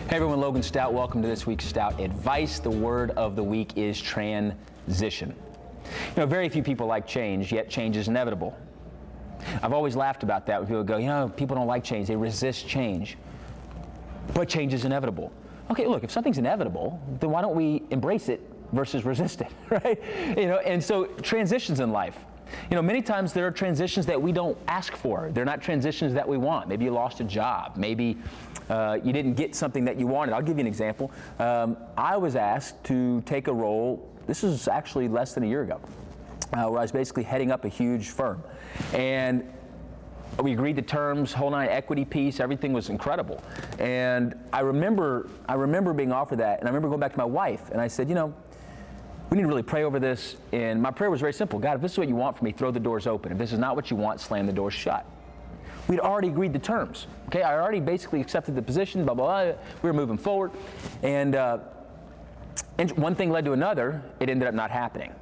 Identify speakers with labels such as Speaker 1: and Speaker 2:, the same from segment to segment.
Speaker 1: Hey everyone, Logan Stout. Welcome to this week's Stout Advice. The word of the week is transition. You know, very few people like change, yet change is inevitable. I've always laughed about that when people go, you know, people don't like change, they resist change. But change is inevitable. Okay, look, if something's inevitable, then why don't we embrace it versus resist it, right? You know, and so transitions in life. You know, many times there are transitions that we don't ask for. They're not transitions that we want. Maybe you lost a job. Maybe you didn't get something that you wanted. I'll give you an example. I was asked to take a role, this is actually less than a year ago, where I was basically heading up a huge firm. And we agreed to terms, whole nine equity piece, everything was incredible. And I remember being offered that, and I remember going back to my wife, and I said, you know, we need to really pray over this. And my prayer was very simple. God, if this is what you want from me, throw the doors open. If this is not what you want, slam the doors shut. We'd already agreed to terms. Okay, I already basically accepted the position, blah, blah, blah. We were moving forward. And one thing led to another, it ended up not happening.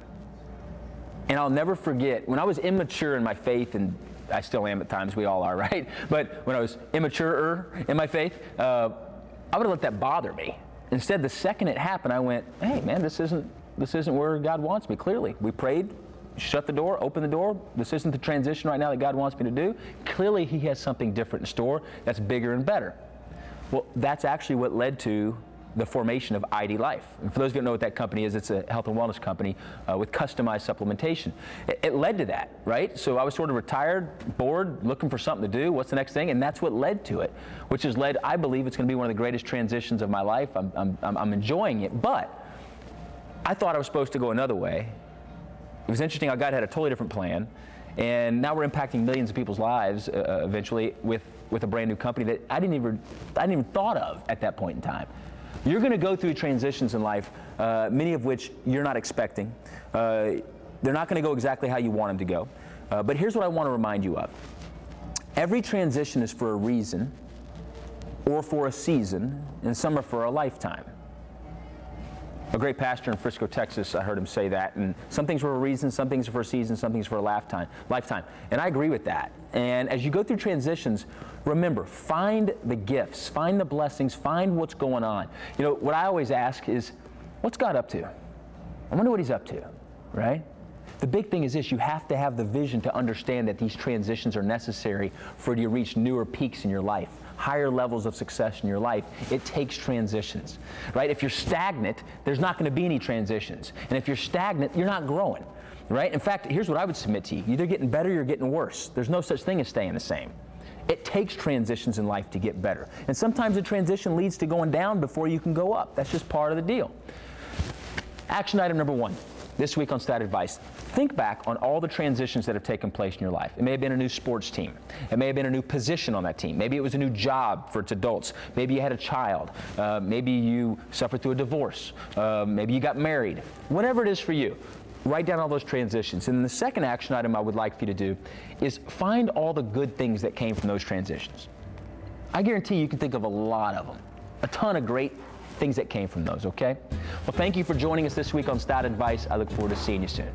Speaker 1: And I'll never forget, when I was immature in my faith, and I still am at times, we all are, right? But when I was immature in my faith, I would have let that bother me. Instead, the second it happened, I went, hey man, this isn't where God wants me, clearly. We prayed, shut the door, open the door. This isn't the transition right now that God wants me to do. Clearly, He has something different in store that's bigger and better. Well, that's actually what led to the formation of ID Life. And for those of you who don't know what that company is, it's a health and wellness company with customized supplementation. It led to that, right? So I was sort of retired, bored, looking for something to do. What's the next thing? And that's what led to it, which has led, I believe it's going to be one of the greatest transitions of my life. I'm enjoying it, but I thought I was supposed to go another way. It was interesting how God had a totally different plan, and now we're impacting millions of people's lives eventually with a brand new company that I didn't even thought of at that point in time. You're going to go through transitions in life, many of which you're not expecting. They're not going to go exactly how you want them to go. But here's what I want to remind you of. Every transition is for a reason or for a season, and some are for a lifetime. A great pastor in Frisco, Texas, I heard him say that. And some things for a reason, some things are for a season, some things for a lifetime. And I agree with that. And as you go through transitions, remember, find the gifts, find the blessings, find what's going on. You know, what I always ask is, what's God up to? I wonder what He's up to, right? The big thing is this: you have to have the vision to understand that these transitions are necessary for you to reach newer peaks in your life, higher levels of success in your life. It takes transitions, right? If you're stagnant, there's not going to be any transitions. And if you're stagnant, you're not growing, right? In fact, here's what I would submit to you. You're either getting better or you're getting worse. There's no such thing as staying the same. It takes transitions in life to get better. And sometimes a transition leads to going down before you can go up. That's just part of the deal. Action item number 1. This week on Stout Advice, think back on all the transitions that have taken place in your life. It may have been a new sports team. It may have been a new position on that team. Maybe it was a new job for its adults. Maybe you had a child. Maybe you suffered through a divorce. Maybe you got married. Whatever it is for you, write down all those transitions. And the second action item I would like for you to do is find all the good things that came from those transitions. I guarantee you can think of a lot of them, a ton of great things that came from those, okay? Well, thank you for joining us this week on Stout Advice. I look forward to seeing you soon.